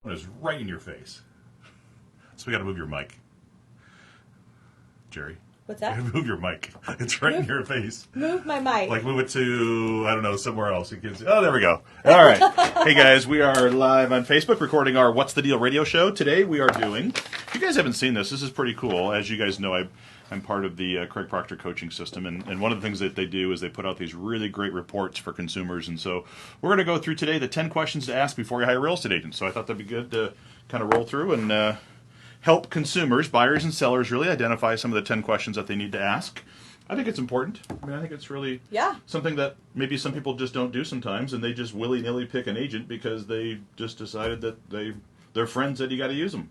It's right in your face. So we got to move your mic. Jheri. What's that? Move your mic. It's right in your face. Move my mic. Like move it to, I don't know, somewhere else. You can see. Oh, there we go. All right. Hey, guys, we are live on Facebook recording our What's the Deal radio show. Today we are doing, if you guys haven't seen this is pretty cool. As you guys know, I'm part of the Craig Proctor coaching system, and one of the things that they do is they put out these really great reports for consumers. And so we're going to go through today the 10 questions to ask before you hire a real estate agent. So I thought that'd be good to kind of roll through and help consumers, buyers and sellers, really identify some of the 10 questions that they need to ask. I think it's important. I mean, I think it's really something that maybe some people just don't do sometimes, and they just willy-nilly pick an agent because they just decided that their friend said you got to use them.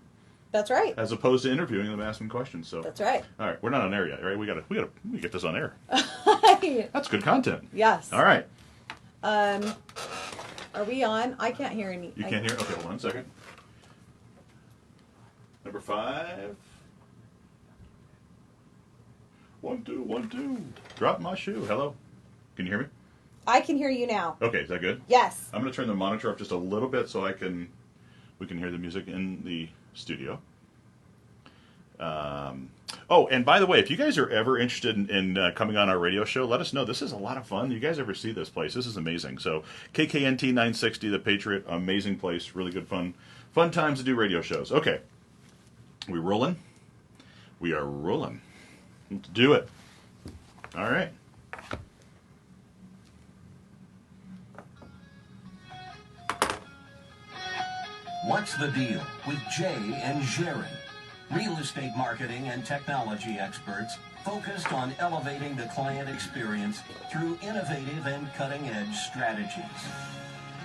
That's right. As opposed to interviewing them, asking questions. So that's right. All right, we're not on air yet, right? We gotta get this on air. That's good content. Yes. All right. Are we on? I can't hear any. You can't hear? Okay, hold on a second. Number 5. 1, 2, 1, 2. Drop my shoe. Hello. Can you hear me? I can hear you now. Okay, is that good? Yes. I'm going to turn the monitor up just a little bit so we can hear the music in the studio. Oh, and by the way, if you guys are ever interested in coming on our radio show, let us know. This is a lot of fun. You guys ever see this place? This is amazing. So KKNT 960, The Patriot, amazing place, really good fun times to do radio shows. Okay. We rolling? We are rolling. Let's do it. All right. What's the Deal with Jay and Jheri? Real estate marketing and technology experts focused on elevating the client experience through innovative and cutting-edge strategies.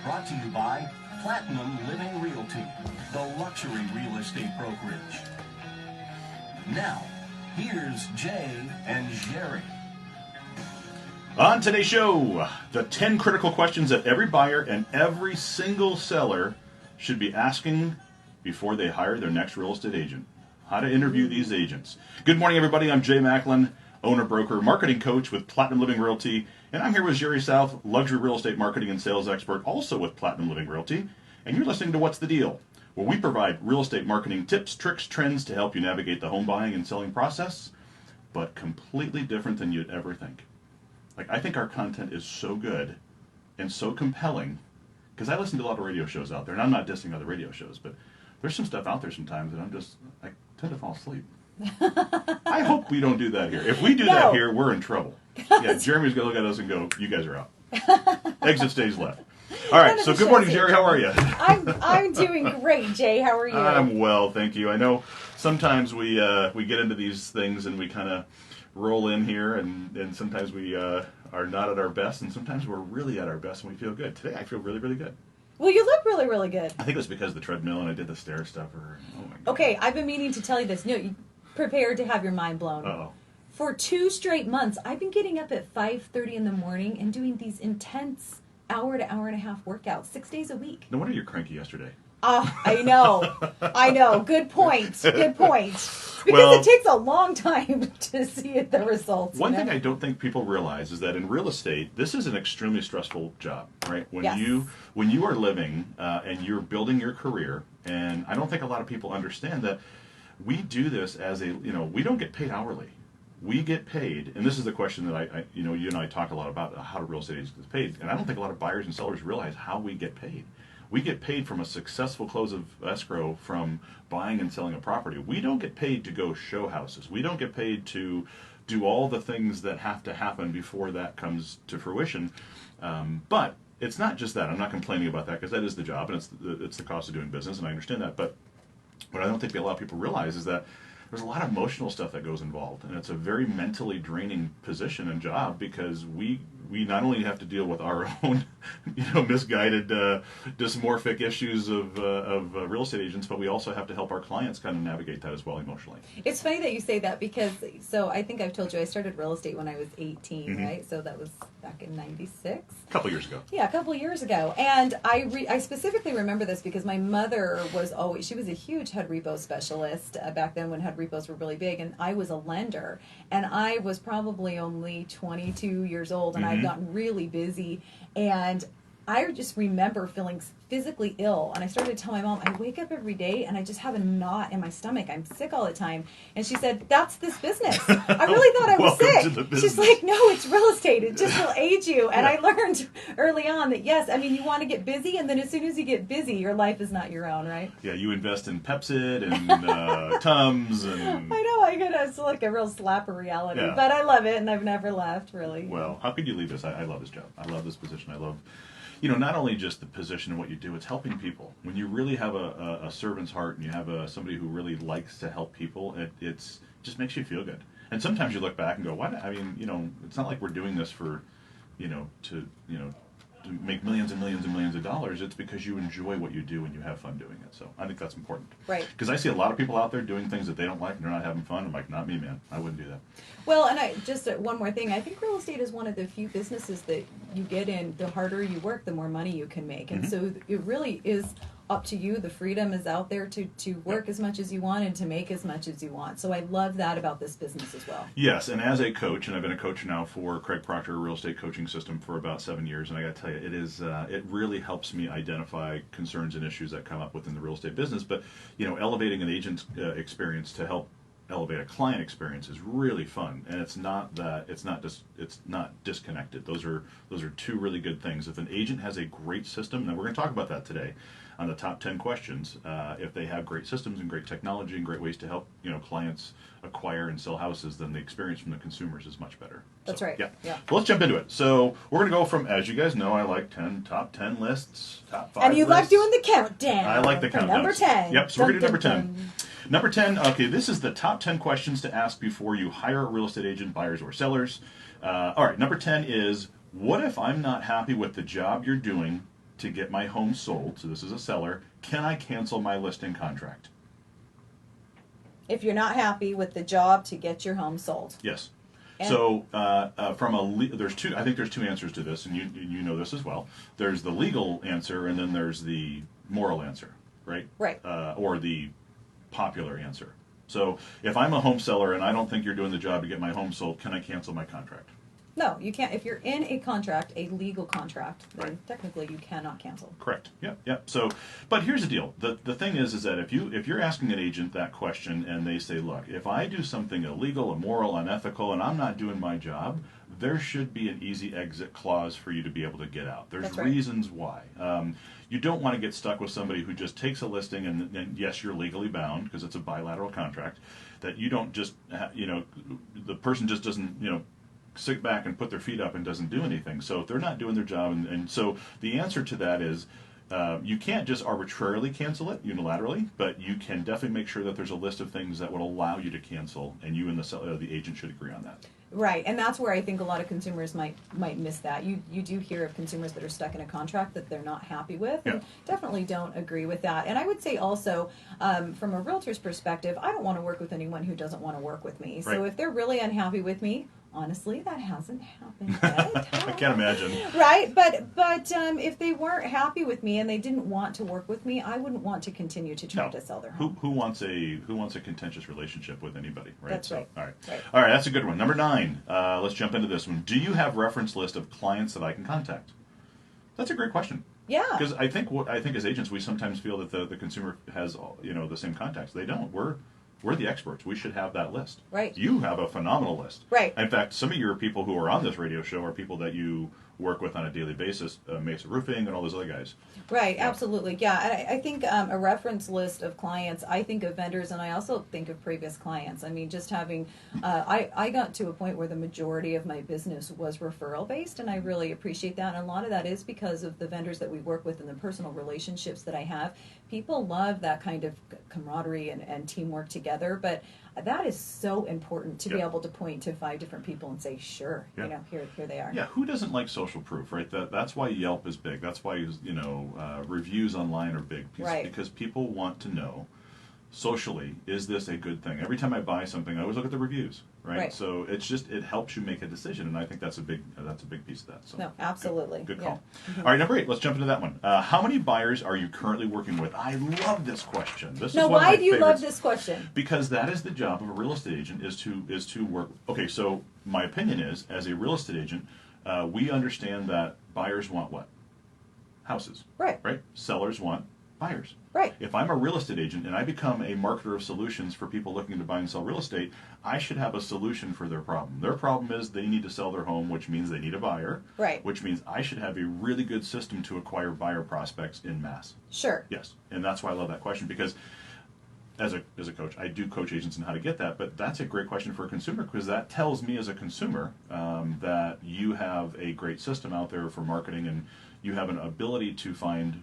Brought to you by Platinum Living Realty, the luxury real estate brokerage. Now, here's Jay and Jheri. On today's show, the 10 critical questions that every buyer and every single seller should be asking before they hire their next real estate agent. How to interview these agents. Good morning, everybody. I'm Jay Macklin, owner, broker, marketing coach with Platinum Living Realty, and I'm here with Jheri South, luxury real estate marketing and sales expert, also with Platinum Living Realty, and you're listening to What's the Deal, where we provide real estate marketing tips, tricks, trends to help you navigate the home buying and selling process, but completely different than you'd ever think. Like, I think our content is so good and so compelling, because I listen to a lot of radio shows out there, and I'm not dissing other radio shows, but there's some stuff out there sometimes that I tend to fall asleep. I hope we don't do that here. If we do that here, we're in trouble. Yeah, Jeremy's going to look at us and go, you guys are out. Exit stage left. All right, so good morning, Jheri. How are you? I'm doing great, Jay. How are you? I'm well, thank you. I know sometimes we get into these things and we kind of roll in here, and sometimes we are not at our best, and sometimes we're really at our best and we feel good. Today I feel really, really good. Well, you look really, really good. I think it was because of the treadmill and I did the stair stuffer. Oh my God. Okay, I've been meaning to tell you this. No, you prepared to have your mind blown. Uh-oh. For 2 straight months, I've been getting up at 5:30 in the morning and doing these intense hour to hour and a half workouts 6 days a week. No wonder you're cranky yesterday. I know. Good point. Because it takes a long time to see the results. One thing I don't think people realize is that in real estate, this is an extremely stressful job, right? When you are living and you're building your career, and I don't think a lot of people understand that we do this as we don't get paid hourly. We get paid, and this is the question that you and I talk a lot about how do real estate agents get paid, and I don't think a lot of buyers and sellers realize how we get paid. We get paid from a successful close of escrow from buying and selling a property. We don't get paid to go show houses. We don't get paid to do all the things that have to happen before that comes to fruition. But it's not just that. I'm not complaining about that because that is the job and it's the cost of doing business, and I understand that. But what I don't think a lot of people realize is that there's a lot of emotional stuff that goes involved, and it's a very mentally draining position and job because we not only have to deal with our own, misguided, dysmorphic issues of real estate agents, but we also have to help our clients kind of navigate that as well emotionally. It's funny that you say that because, so I think I've told you I started real estate when I was 18, right? So that was back in 96. A couple years ago. Yeah, a couple years ago. And I specifically remember this because my mother she was a huge HUD repo specialist back then when HUD repos were really big, and I was a lender. And I was probably only 22 years old, and I'd gotten really busy. And I just remember feeling physically ill, and I started to tell my mom, I wake up every day and I just have a knot in my stomach. I'm sick all the time. And she said, that's this business. I really thought I was Welcome sick. to the business. She's like, no, it's real estate. It just will age you. And I learned early on that, yes, I mean, you want to get busy, and then as soon as you get busy, your life is not your own, right? Yeah, you invest in Pepsid and Tums and... I know, it's like a real slap of reality. Yeah. But I love it, and I've never left, really. Well, how could you leave this? I love this job. I love this position. I love, not only just the position and what you do, it's helping people. When you really have a servant's heart and you have somebody who really likes to help people, it just makes you feel good. And sometimes you look back and go, "What? I mean, it's not like we're doing this for, to make millions and millions and millions of dollars. It's because you enjoy what you do and you have fun doing it." So I think that's important. Right. Because I see a lot of people out there doing things that they don't like and they're not having fun. I'm like, not me, man. I wouldn't do that. Well, and just one more thing. I think real estate is one of the few businesses that you get in, the harder you work, the more money you can make. And so it really is up to you. The freedom is out there to work as much as you want and to make as much as you want. So I love that about this business as well. Yes, and as a coach, and I've been a coach now for Craig Proctor Real Estate Coaching System for about 7 years, and I got to tell you, it really helps me identify concerns and issues that come up within the real estate business. But elevating an agent's experience to help elevate a client experience is really fun, and it's not disconnected. Those are two really good things. If an agent has a great system, and we're going to talk about that today on the top 10 questions, if they have great systems and great technology and great ways to help clients acquire and sell houses, then the experience from the consumers is much better. That's right. Yeah. Yeah. So let's jump into it. So we're going to go from, as you guys know, I like top 10 lists, top 5 And you lists. like doing the countdown. I like the for countdown. Number 10. Yep, so we're going to do number 10. Dun. Number 10, okay, this is the top 10 questions to ask before you hire a real estate agent, buyers or sellers. All right, number 10 is, what if I'm not happy with the job you're doing to get my home sold? So this is a seller. Can I cancel my listing contract? If you're not happy with the job to get your home sold. Yes. And So there's two. I think there's two answers to this, and you know this as well. There's the legal answer, and then there's the moral answer, right? Right. Or the popular answer. So if I'm a home seller and I don't think you're doing the job to get my home sold, can I cancel my contract? No, you can't. If you're in a contract, a legal contract, then Right. technically you cannot cancel. Correct. Yep. So, but here's the deal. The thing is that if you're asking an agent that question and they say, look, if I do something illegal, immoral, unethical, and I'm not doing my job, there should be an easy exit clause for you to be able to get out. There's That's right. reasons why. You don't want to get stuck with somebody who just takes a listing and yes, you're legally bound because it's a bilateral contract. That you don't just, the person just doesn't, sit back and put their feet up and doesn't do anything. So if they're not doing their job, and so the answer to that is you can't just arbitrarily cancel it unilaterally, but you can definitely make sure that there's a list of things that would allow you to cancel, and you and the agent should agree on that. Right, and that's where I think a lot of consumers might miss that. You do hear of consumers that are stuck in a contract that they're not happy with, and definitely don't agree with that. And I would say also, from a realtor's perspective, I don't want to work with anyone who doesn't want to work with me. So Right. if they're really unhappy with me, honestly, that hasn't happened yet. I can't imagine. Right, but if they weren't happy with me and they didn't want to work with me, I wouldn't want to continue to try No. to sell their home. Who wants a contentious relationship with anybody, right? That's right. All right. Right. All right, that's a good one. Number 9. Let's jump into this one. Do you have reference list of clients that I can contact? That's a great question. Yeah. Because I think as agents, we sometimes feel that the consumer has the same contacts. They don't. We're the experts. We should have that list. Right. You have a phenomenal list. Right. In fact, some of your people who are on this radio show are people that you work with on a daily basis, Mesa Roofing and all those other guys. Right, Yeah. absolutely. Yeah, and I think a reference list of clients, I think of vendors, and I also think of previous clients. I mean, just having, I got to a point where the majority of my business was referral based, and I really appreciate that. And a lot of that is because of the vendors that we work with and the personal relationships that I have. People love that kind of camaraderie and teamwork together, but that is so important to be able to point to 5 different people and say, sure, here they are. Yeah, who doesn't like social proof, right? That's why Yelp is big. That's why reviews online are big, because people want to know socially, is this a good thing? Every time I buy something, I always look at the reviews, right? So it helps you make a decision, and I think that's a big piece of that. So No, absolutely. Good Yeah. call. All right, number 8. Let's jump into that one. How many buyers are you currently working with? I love this question. This is Now, one of why my do you favorites. love this question? Because that is the job of a real estate agent is to work. Okay, so my opinion is, as a real estate agent, we understand that buyers want what? houses. Right. Right? Sellers want buyers. Right. If I'm a real estate agent and I become a marketer of solutions for people looking to buy and sell real estate, I should have a solution for their problem. Their problem is they need to sell their home, which means they need a buyer. Right. Which means I should have a really good system to acquire buyer prospects in mass. Sure. Yes. And that's why I love that question, because as a coach, I do coach agents on how to get that, but that's a great question for a consumer, because that tells me as a consumer that you have a great system out there for marketing, and you have an ability to find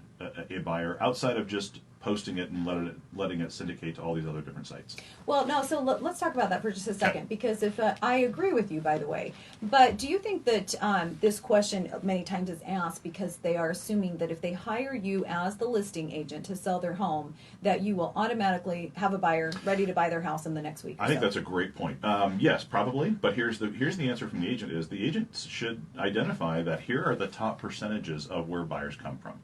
a buyer outside of just posting it and letting it syndicate to all these other different sites. Well, no, so let's talk about that for just a second, Okay. because if I agree with you, by the way, but do you think that this question many times is asked because they are assuming that if they hire you as the listing agent to sell their home, that you will automatically have a buyer ready to buy their house in the next week? I think that's a great point. Yes, probably, but here's the answer from the agent: is the agent should identify that here are the top percentages of where buyers come from.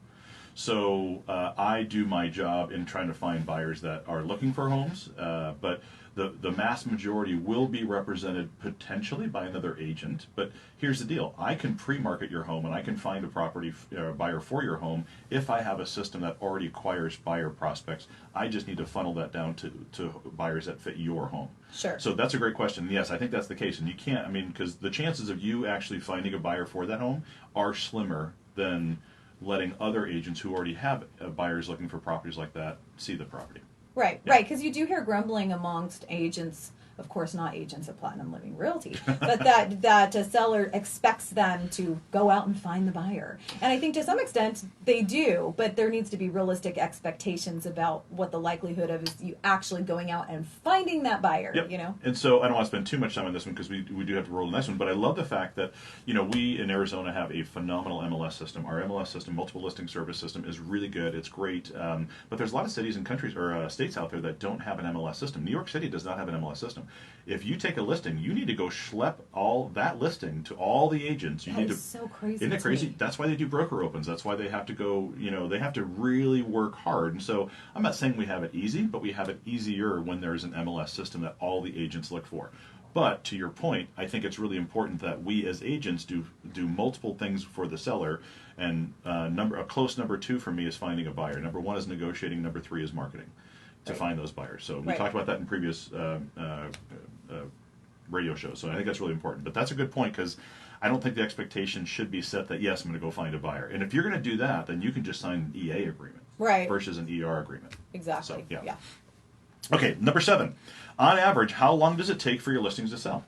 So I do my job in trying to find buyers that are looking for homes, but the mass majority will be represented potentially by another agent. But here's the deal: I can pre-market your home and I can find a property buyer for your home if I have a system that already acquires buyer prospects. I just need to funnel that down to buyers that fit your home. Sure. So that's a great question. Yes, I think that's the case. And you can't, I mean, because the chances of you actually finding a buyer for that home are slimmer than letting other agents who already have buyers looking for properties like that see the property. Right, Yeah. right, because you do hear grumbling amongst agents, of course not agents at Platinum Living Realty, but that a seller expects them to go out and find the buyer. And I think to some extent they do, but there needs to be realistic expectations about what the likelihood of is you actually going out and finding that buyer, Yep. you know? And so I don't want to spend too much time on this one because we do have to roll the next one, but I love the fact that, we in Arizona have a phenomenal MLS system. Our MLS system, multiple listing service system, is really good. It's great. But there's a lot of cities and countries or states out there that don't have an MLS system. New York City does not have an MLS system. If you take a listing, you need to go schlep all that listing to all the agents. You That need is to, so crazy Isn't it to crazy? me. That's why they do broker opens. That's why they have to go, they have to really work hard. And so I'm not saying we have it easy, but we have it easier when there's an MLS system that all the agents look for. But to your point, I think it's really important that we as agents do multiple things for the seller. And a close number 2 for me is finding a buyer. Number 1 is negotiating. Number 3 is marketing to find those buyers. So we Right. talked about that in previous radio shows. So I think that's really important. But that's a good point, because I don't think the expectation should be set that, yes, I'm going to go find a buyer. And if you're going to do that, then you can just sign an EA agreement Right. versus an ER agreement. Exactly. So, yeah. Yeah. Okay, number 7. On average, how long does it take for your listings to sell?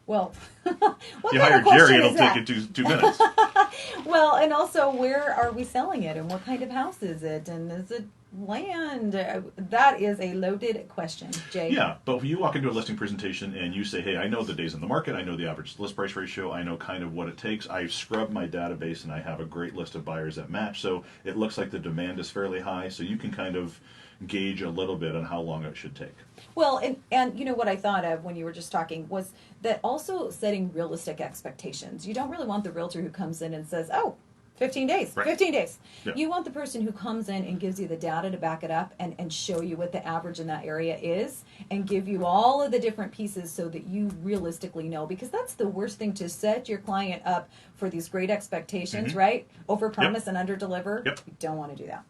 Well, what You kind hire of question Jerry, it'll is take that? you 2 minutes. Well, and also, where are we selling it, and what kind of house is it, and is it land? That is a loaded question, Jay. Yeah, but when you walk into a listing presentation and you say, hey, I know the days on the market, I know the average list price ratio, I know kind of what it takes, I've scrubbed my database and I have a great list of buyers that match, so it looks like the demand is fairly high, so you can kind of gauge a little bit on how long it should take. Well, and you know what I thought of when you were just talking was that also setting realistic expectations. You don't really want the realtor who comes in and says, oh, 15 days, Right. 15 days. Yeah. You want the person who comes in and gives you the data to back it up and show you what the average in that area is and give you all of the different pieces so that you realistically know. Because that's the worst thing, to set your client up for these great expectations, right? Overpromise and underdeliver. Yep. You don't want to do that.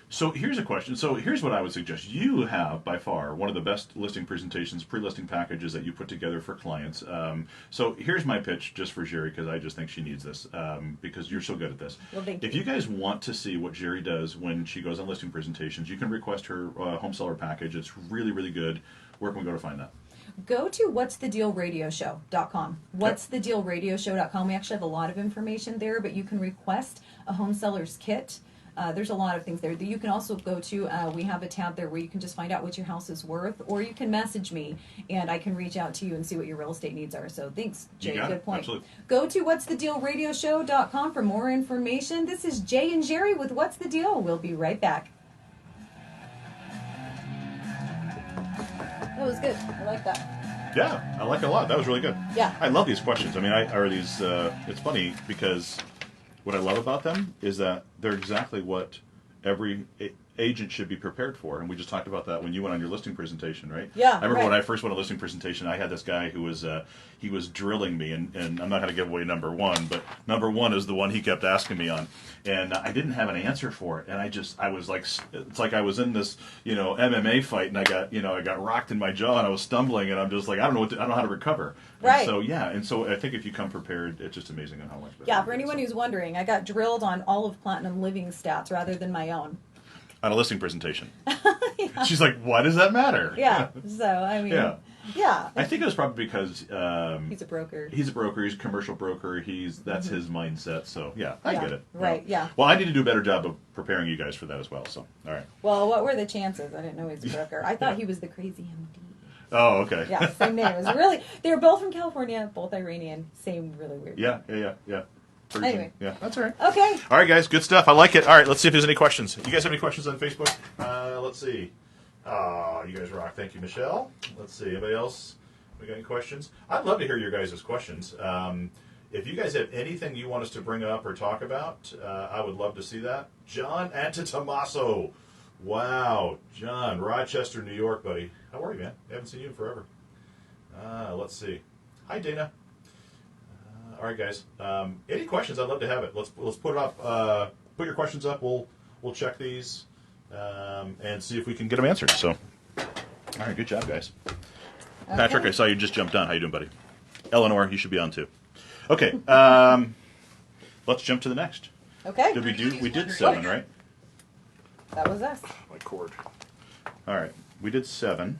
So here's a question. So here's what I would suggest. You have, by far, one of the best listing presentations, pre-listing packages that you put together for clients. So here's my pitch just for Jheri, because I just think she needs this, because you're so good at this. Well, thank If you. you guys want to see what Jheri does when she goes on listing presentations, you can request her home seller package. It's really, really good. Where can we go to find that? Go to what'sthedealradioshow.com. What'sthedealradioshow.com. We actually have a lot of information there, but you can request a home seller's kit. There's a lot of things there. You can also go to, we have a tab there where you can just find out what your house is worth, or you can message me and I can reach out to you and see what your real estate needs are. So thanks, Jay. You got Good it. point. Absolutely. Go to what'sthedealradioshow.com for more information. This is Jay and Jheri with What's the Deal. We'll be right back. That was good. I like that. Yeah, I like it a lot. That was really good. Yeah. I love these questions. I mean, it's funny because what I love about them is that they're exactly what every agents should be prepared for. And we just talked about that when you went on your listing presentation, right? Yeah, I remember right. when I first went on a listing presentation, I had this guy who was he was drilling me, and I'm not going to give away number one, but number one is the one he kept asking me on, and I didn't have an answer for it, and I was like, it's like I was in this MMA fight, and I got rocked in my jaw, and I was stumbling, and I'm just like, I don't know how to recover. Right. And so I think if you come prepared, it's just amazing on how much better. Yeah, for anyone who's wondering, I got drilled on all of Platinum Living stats rather than my own. On a listing presentation. Yeah. She's like, why does that matter? Yeah. So I mean, yeah. I think it was probably because he's a broker. He's a broker. He's a commercial broker. That's his mindset. So yeah, I get it. Right. Yeah. Well, I need to do a better job of preparing you guys for that as well. So all right. Well, what were the chances? I didn't know he was a broker. I thought he was the crazy MD. Oh, okay. Yeah, same name. It was really. They were both from California, both Iranian. Same, really weird. Yeah. Persian. Anyway. Yeah, that's all right. Okay. All right, guys. Good stuff. I like it. All right, let's see if there's any questions. You guys have any questions on Facebook? Let's see. Oh, you guys rock. Thank you, Michelle. Let's see. Anybody else? We got any questions? I'd love to hear your guys' questions. If you guys have anything you want us to bring up or talk about, I would love to see that. John Antitomaso. Wow. John, Rochester, New York, buddy. How are you, man? I haven't seen you in forever. Let's see. Hi, Dana. All right, guys. Any questions? I'd love to have it. Let's put it up. Put your questions up. We'll check these and see if we can get them answered. So, all right, good job, guys. Okay. Patrick, I saw you just jumped on. How you doing, buddy? Eleanor, you should be on too. Okay. Let's jump to the next. Okay. We did 7, right? That was us. My cord. All right, we did 7.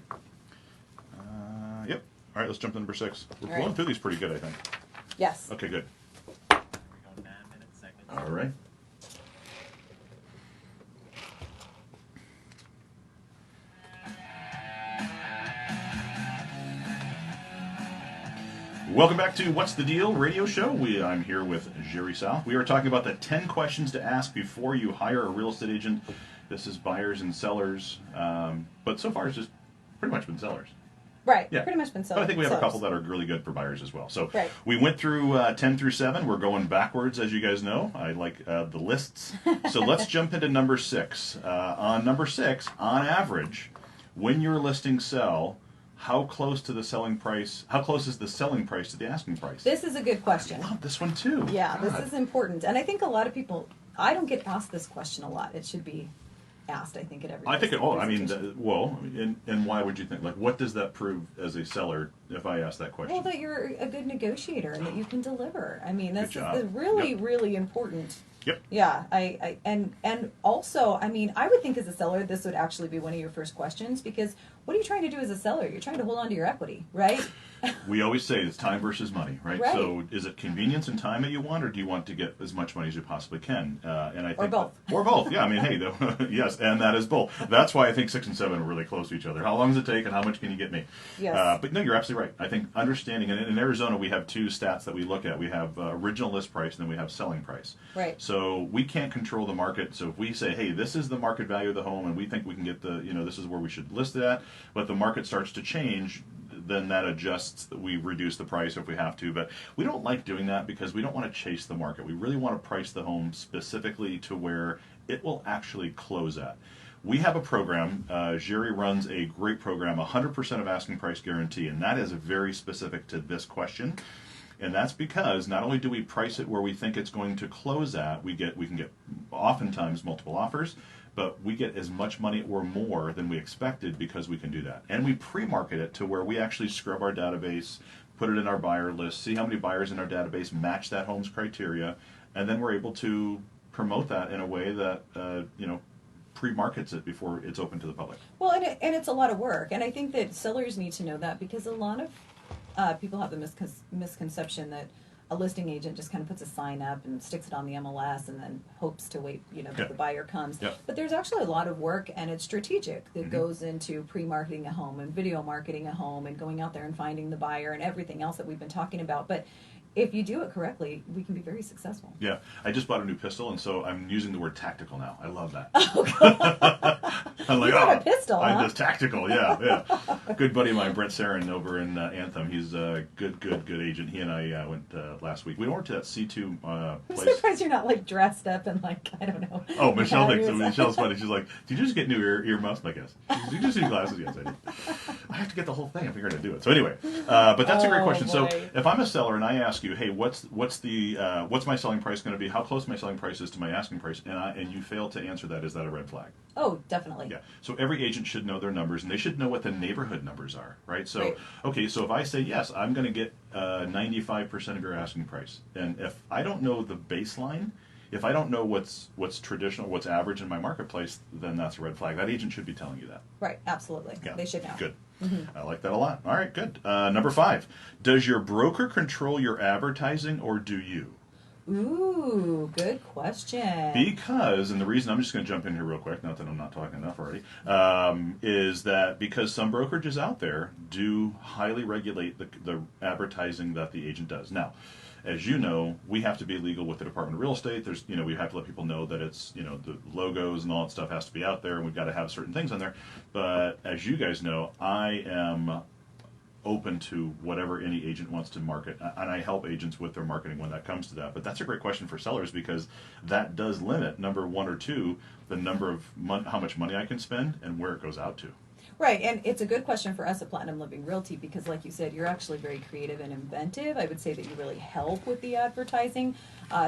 Yep. All right, let's jump to number 6. We're going through these pretty good, I think. Yes. Okay, good. All right. Welcome back to What's the Deal radio show. I'm here with Jheri South. We are talking about the 10 questions to ask before you hire a real estate agent. This is buyers and sellers, but so far it's just pretty much been sellers. Right. Yeah. Pretty much been sellers. But I think we have a couple that are really good for buyers as well. So right. We went through 10 through 7. We're going backwards, as you guys know. I like the lists. So let's jump into number 6. On number 6, on average, when your listings sell, how close to the selling price? How close is the selling price to the asking price? This is a good question. I love this one too. Yeah, God. this is important, and I think a lot of people. I don't get asked this question a lot. It should be asked. I think at every. I think. And why would you think? Like, what does that prove as a seller? If I ask that question. Well, that you're a good negotiator and that you can deliver. I mean, this is really, really important. Yep. Yeah, and also, I mean, I would think as a seller, this would actually be one of your first questions, because what are you trying to do as a seller? You're trying to hold on to your equity, right? We always say it's time versus money, right? Right. So is it convenience and time that you want, or do you want to get as much money as you possibly can? And I think or both. Or both. Yeah, I mean, hey, yes, and that is both. That's why I think 6 and 7 are really close to each other. How long does it take, and how much can you get me? Yes. But no, you're absolutely right. I think understanding, and in Arizona we have 2 stats that we look at. We have original list price, and then we have selling price. Right. So we can't control the market. So if we say, hey, this is the market value of the home, and we think we can get this is where we should list it at, but the market starts to change, then that adjusts. We reduce the price if we have to, but we don't like doing that because we don't want to chase the market. We really want to price the home specifically to where it will actually close at. We have a program. Jheri runs a great program, 100% of asking price guarantee, and that is very specific to this question. And that's because not only do we price it where we think it's going to close at, we can get oftentimes multiple offers, but we get as much money or more than we expected because we can do that. And we pre-market it to where we actually scrub our database, put it in our buyer list, see how many buyers in our database match that home's criteria, and then we're able to promote that in a way that pre-markets it before it's open to the public. Well, and it's a lot of work, and I think that sellers need to know that, because a lot of people have the misconception that a listing agent just kind of puts a sign up and sticks it on the MLS and then hopes to wait, that the buyer comes. Yep. But there's actually a lot of work, and it's strategic that goes into pre-marketing a home and video marketing a home and going out there and finding the buyer and everything else that we've been talking about. But if you do it correctly, we can be very successful. Yeah, I just bought a new pistol, and so I'm using the word tactical now. I love that. I'm like, You got a pistol, I'm huh? just tactical, yeah. Good buddy of mine, Brett Sarin, over in Anthem. He's a good agent. He and I went last week. We went to that C2 I'm place. surprised you're not like dressed up and like, I don't know. Oh, Michelle thinks so. Yeah, Michelle's funny. She's like, "Did you just get new ear muffs?" I guess. Did you just need glasses? Yes, I did. I have to get the whole thing. I figured I'd do it. So anyway, but that's a great question. So boy. if I'm a seller and I ask you, "Hey, what's my selling price going to be? How close my selling price is to my asking price?" and you fail to answer that, is that a red flag? Oh, definitely. Yeah. So every agent should know their numbers, and they should know what the neighborhood numbers are, right? So, Right. okay, so if I say, yes, I'm going to get 95% of your asking price, and if I don't know the baseline, if I don't know what's traditional, what's average in my marketplace, then that's a red flag. That agent should be telling you that. Right, absolutely. Yeah. They should know. Good. I like that a lot. All right, good. Number 5. Does your broker control your advertising, or do you? Ooh, good question. Because, and the reason I'm just going to jump in here real quick, not that I'm not talking enough already, is that because some brokerages out there do highly regulate the advertising that the agent does. Now, as you know, we have to be legal with the Department of Real Estate. There's, we have to let people know that it's, the logos and all that stuff has to be out there, and we've got to have certain things on there. But as you guys know, I am open to whatever any agent wants to market, and I help agents with their marketing when that comes to that. But that's a great question for sellers, because that does limit, number 1 or 2, the number of how much money I can spend and where it goes out to. Right, and it's a good question for us at Platinum Living Realty because, like you said, you're actually very creative and inventive. I would say that you really help with the advertising,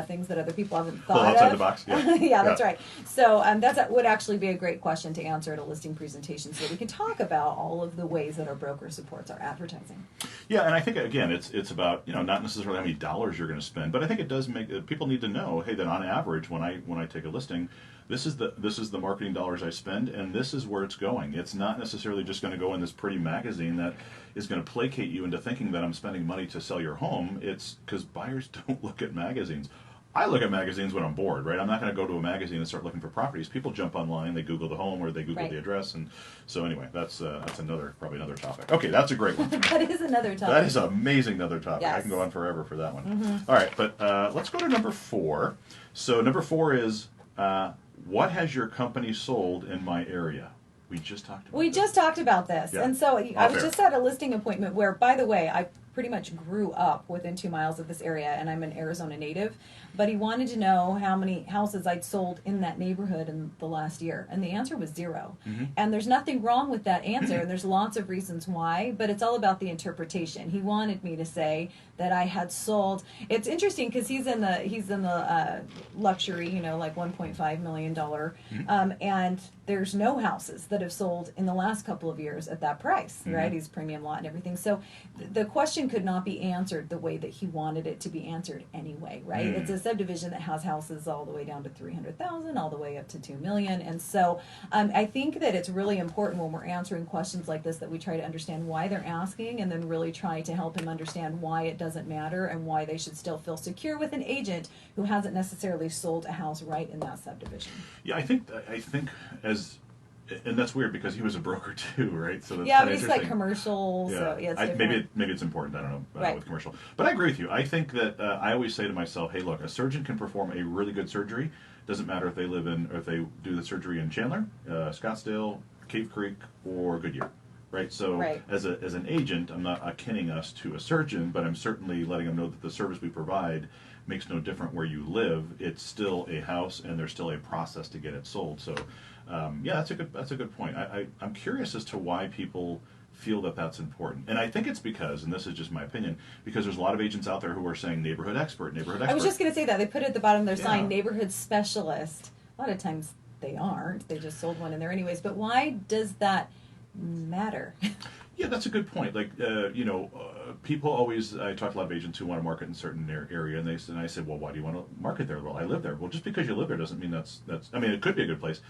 things that other people haven't thought Well, outside of. the box, yeah. Yeah, that's right. So that would actually be a great question to answer at a listing presentation, so that we can talk about all of the ways that our broker supports our advertising. Yeah, and I think again, it's about not necessarily how many dollars you're going to spend, but I think it does make people need to know, hey, that on average, when I take a listing, this is the marketing dollars I spend, and this is where it's going. It's not necessarily just going to go in this pretty magazine that is going to placate you into thinking that I'm spending money to sell your home. It's because buyers don't look at magazines. I look at magazines when I'm bored, right? I'm not going to go to a magazine and start looking for properties. People jump online, they Google the home or they Google Right. the address, and so anyway, that's probably another topic. Okay, that's a great one. That is another topic. That is amazing, another topic. I Yes. can go on forever for that one. All right, but let's go to number 4. So number 4 is, what has your company sold in my area? We just talked about We this. just talked about this. Yeah. And so I was Off air. just at a listing appointment where, by the way, I pretty much grew up within 2 miles of this area, and I'm an Arizona native. But he wanted to know how many houses I'd sold in that neighborhood in the last year. And the answer was 0. And there's nothing wrong with that answer, and there's lots of reasons why, but it's all about the interpretation. He wanted me to say that I had sold. It's interesting because he's in the luxury, like $1.5 million, and there's no houses that have sold in the last couple of years at that price, right? He's premium lot and everything. So the question could not be answered the way that he wanted it to be answered anyway, right? It's a subdivision that has houses all the way down to 300,000, all the way up to 2 million, and so I think that it's really important when we're answering questions like this that we try to understand why they're asking, and then really try to help him understand why it doesn't matter and why they should still feel secure with an agent who hasn't necessarily sold a house right in that subdivision. Yeah, I think and that's weird because he was a broker too, right? So that's Yeah, kinda but it's like interesting. commercial, so yeah, it's different. Maybe it's important. I don't know Right. with commercial, but I agree with you. I think that I always say to myself, "Hey, look, a surgeon can perform a really good surgery. Doesn't matter if they live in or if they do the surgery in Chandler, Scottsdale, Cave Creek, or Goodyear." Right. So Right. as an agent, I'm not akinning us to a surgeon, but I'm certainly letting them know that the service we provide makes no difference where you live. It's still a house, and there's still a process to get it sold. So, yeah, that's a good point. I'm curious as to why people feel that that's important, and I think it's because, and this is just my opinion, because there's a lot of agents out there who are saying neighborhood expert. I was just going to say that. They put it at the bottom of their sign, Yeah. neighborhood specialist. A lot of times they aren't. They just sold one in there anyways. But why does that matter? Yeah, that's a good point. Like, people always, I talk to a lot of agents who want to market in a certain area, and I said, well, why do you want to market there? Well, I live there. Well, just because you live there doesn't mean that's, I mean, it could be a good place.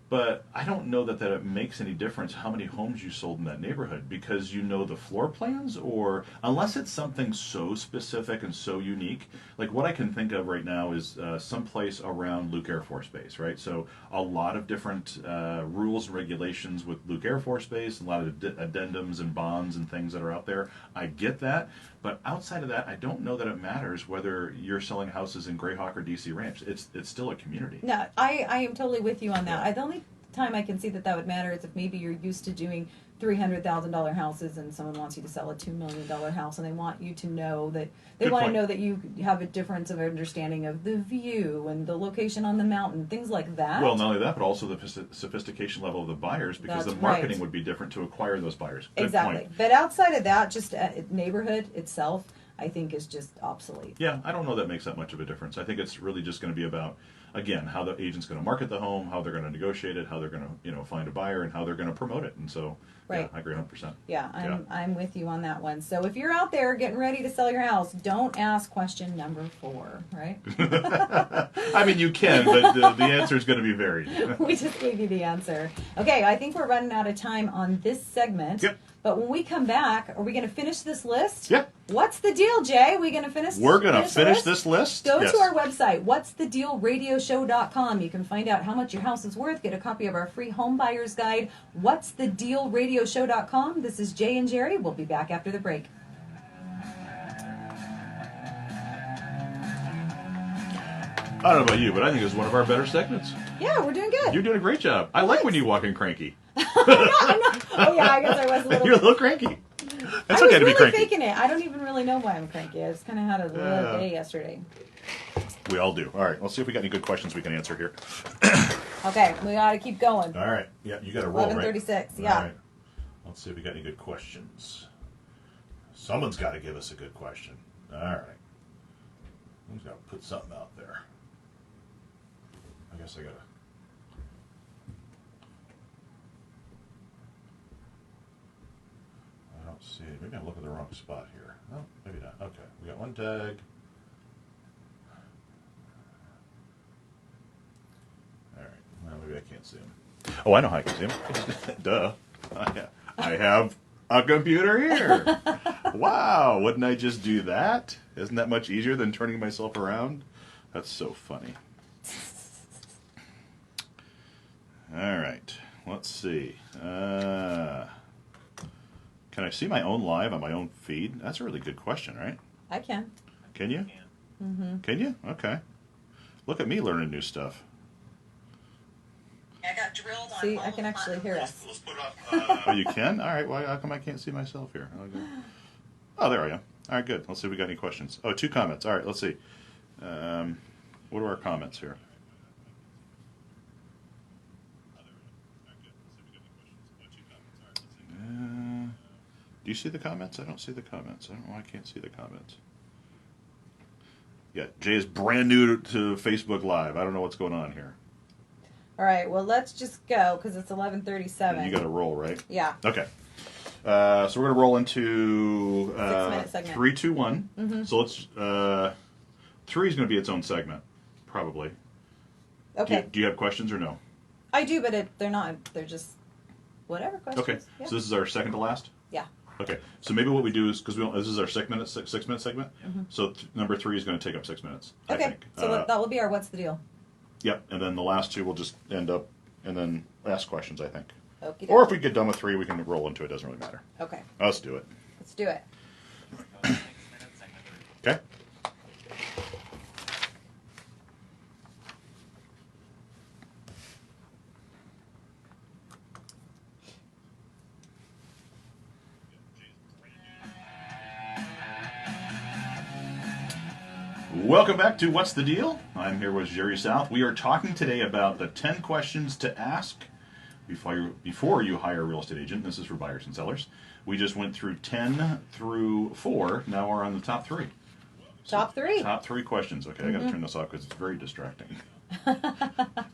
But I don't know that it makes any difference how many homes you sold in that neighborhood, because you know the floor plans, or unless it's something so specific and so unique. Like what I can think of right now is someplace around Luke Air Force Base, right? So a lot of different rules and regulations with Luke Air Force Base, a lot of addendums and bonds and things that are out there. I get that. But outside of that, I don't know that it matters whether you're selling houses in Greyhawk or DC Ranch. It's still a community. No, I am totally with you on that. Yeah. The only time I can see that would matter is if maybe you're used to doing $300,000 houses and someone wants you to sell a $2 million house, and they want you to know that Good want to point. know that you have a difference of understanding of the view and the location on the mountain, things like that. Well, not only that, but also the sophistication level of the buyers, because That's the marketing right. would be different to acquire those buyers. Good Exactly. point. But outside of that, just neighborhood itself, I think is just obsolete. Yeah, I don't know that makes that much of a difference. I think it's really just going to be about, again, how the agent's going to market the home, how they're going to negotiate it, how they're going to find a buyer, and how they're going to promote it. And so, Right. yeah, I agree 100%. Yeah, I'm with you on that one. So if you're out there getting ready to sell your house, don't ask question number 4, right? I mean, you can, but the answer is going to be varied. We just gave you the answer. Okay, I think we're running out of time on this segment. Yep. But when we come back, are we going to finish this list? Yep. What's the deal, Jay? We going to finish? We're going to the finish list? this list. Go Yes. to our website, what'sthedealradioshow.com. You can find out how much your house is worth, get a copy of our free home buyer's guide, what'sthedealradioshow.com. This is Jay and Jheri. We'll be back after the break. I don't know about you, but I think it's one of our better segments. Yeah, we're doing good. You're doing a great job. I like when you walk in cranky. Oh, yeah, I guess I was a little You're a little cranky. That's I okay was to be really cranky. faking it. I don't even really know why I'm cranky. I just kind of had a little day yesterday. We all do. All right, let's see if we got any good questions we can answer here. Okay, we got to keep going. All right. Yeah, you got to roll, right? 11:36, yeah. All right. Let's see if we got any good questions. Someone's got to give us a good question. All right. Who's got to put something out there? I guess I got to. I don't see it. Maybe I'm looking at the wrong spot here. Oh, maybe not. Okay. We got one tag. All right. Well, maybe I can't see him. Oh, I know how I can see him. Duh. I have a computer here. Wow. Wouldn't I just do that? Isn't that much easier than turning myself around? That's so funny. All right. Let's see. Can I see my own live on my own feed? That's a really good question, right? I can. Can you? Mm-hmm. Can you? Okay. Look at me learning new stuff. I got drilled on See, all I can the actually Platinum hear Living us. Let's put up. Oh, you can? All right. Well, how come I can't see myself here? I'll go. Oh, there I am. All right, good. Let's see if we got any questions. Oh, 2 comments. All right, let's see. What are our comments here? Do you see the comments? I don't see the comments. I don't know why I can't see the comments. Yeah, Jay is brand new to Facebook Live. I don't know what's going on here. All right, well, let's just go because it's 11:37. You got to roll, right? Yeah. Okay. So we're going to roll into 6-minute segment. 3, 2, 1. Mm-hmm. So let's. 3 is going to be its own segment, probably. Okay. Do you have questions or no? I do, but they're not. They're just whatever questions. Okay. Yeah. So this is our second to last. Yeah. Okay. So maybe what we do is because this is our 6-minute segment. Mm-hmm. So number 3 is going to take up 6 minutes. I Okay. think. So that will be our what's the deal? Yep. And then the last 2 will just end up and then ask questions. I think. Okey Or if dokey. we get done with 3, we can roll into it. Doesn't really matter. Okay. Let's do it. Let's do it. Okay. Welcome back to What's the Deal? I'm here with Jheri South. We are talking today about the 10 questions to ask before you hire a real estate agent. This is for buyers and sellers. We just went through 10 through 4. Now we're on the top 3. Top 3. Top 3 questions. Okay, I got to turn this off because it's very distracting.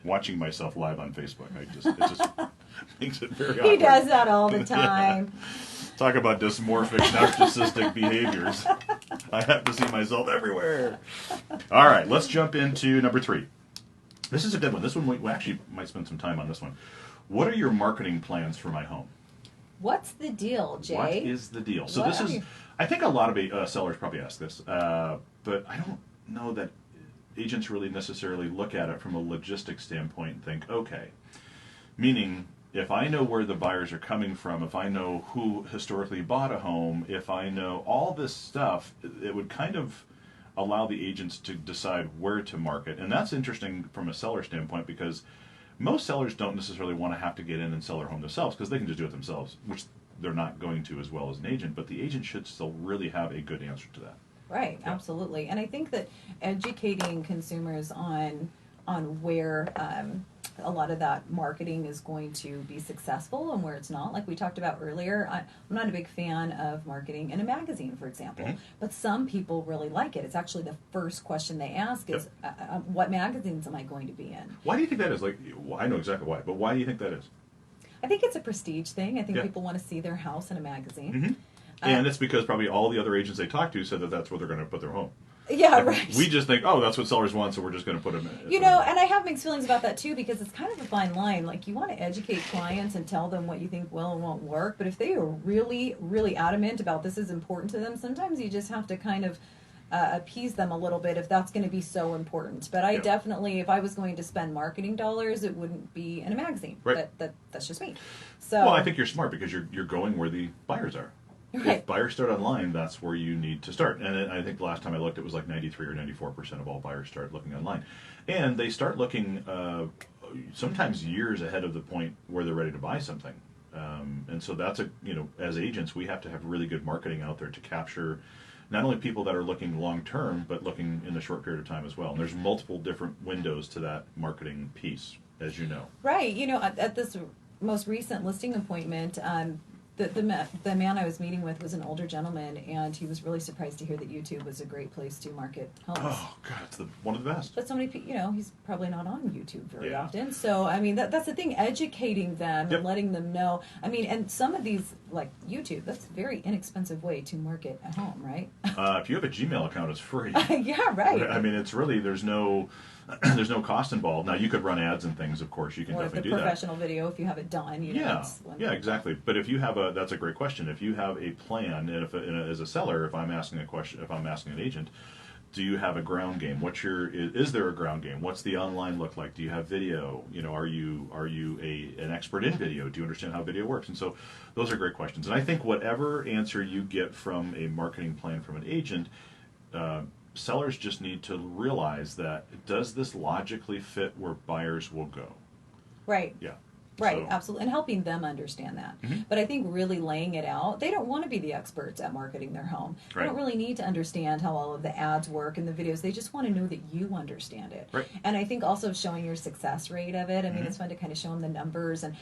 Watching myself live on Facebook, it just makes it very awkward. He does that all the time. Talk about dysmorphic, narcissistic behaviors. I have to see myself everywhere. All right, let's jump into number 3. This is a good one. This one we actually might spend some time on this one. What are your marketing plans for my home? What's the deal, Jay? What is the deal? So What this are is, you- I think a lot of sellers probably ask this, but I don't know that agents really necessarily look at it from a logistics standpoint and think, okay, meaning if I know where the buyers are coming from, if I know who historically bought a home, if I know all this stuff, it would kind of allow the agents to decide where to market. And that's interesting from a seller standpoint because Most sellers don't necessarily want to have to get in and sell their home themselves because they can just do it themselves, which they're not going to as well as an agent. But the agent should still really have a good answer to that. Right, Yeah. absolutely. And I think that educating consumers on where a lot of that marketing is going to be successful and where it's not. Like we talked about earlier, I'm not a big fan of marketing in a magazine, for example, but some people really like it. It's actually the first question they ask is, what magazines am I going to be in? Why do you think that is? Like, I know exactly why, but why do you think that is? I think it's a prestige thing. I think people want to see their house in a magazine. And it's because probably all the other agents they talk to said that that's where they're going to put their home. Yeah, And right. we just think, oh, that's what sellers want, so we're just going to put them in. You know, and I have mixed feelings about that too, because it's kind of a fine line. Like, you want to educate clients and tell them what you think will and won't work, but if they are really, really adamant about this is important to them, sometimes you just have to kind of appease them a little bit if that's going to be so important. But I definitely, if I was going to spend marketing dollars, it wouldn't be in a magazine. Right. That's just me. So, Well, I think you're smart because you're going where the buyers are. Right. If buyers start online, that's where you need to start. And I think the last time I looked, it was like 93 or 94% of all buyers start looking online. And they start looking sometimes years ahead of the point where they're ready to buy something. And so that's as agents, we have to have really good marketing out there to capture not only people that are looking long term, but looking in a short period of time as well. And there's multiple different windows to that marketing piece, as you know. right. You know, at this most recent listing appointment, the man I was meeting with was an older gentleman, and he was really surprised to hear that YouTube was a great place to market homes. Oh, God, it's one of the best. But so many people, he's probably not on YouTube very Yeah. often. So, I mean, that's the thing, educating them and letting them know. I mean, and some of these, like YouTube, that's a very inexpensive way to market a home, right? If you have a Gmail account, it's free. Yeah, right. I mean, it's really, there's no cost involved. Now, you could run ads and things, of course. You can Or the definitely do that. professional video, if you have it done, Yeah, exactly. But if you have that's a great question. If you have a plan, and as a seller, if I'm asking an agent, do you have a ground game? Is there a ground game? What's the online look like? Do you have video? Are you an expert in video? Do you understand how video works? And so those are great questions. And I think whatever answer you get from a marketing plan from an agent, sellers just need to realize that, does this logically fit where buyers will go? Right. Yeah. Right, So- absolutely, and helping them understand that. But I think really laying it out, they don't want to be the experts at marketing their home. They Right. don't really need to understand how all of the ads work and the videos. They just want to know that you understand it. Right. And I think also showing your success rate of it. I mean, it's fun to kind of show them the numbers. And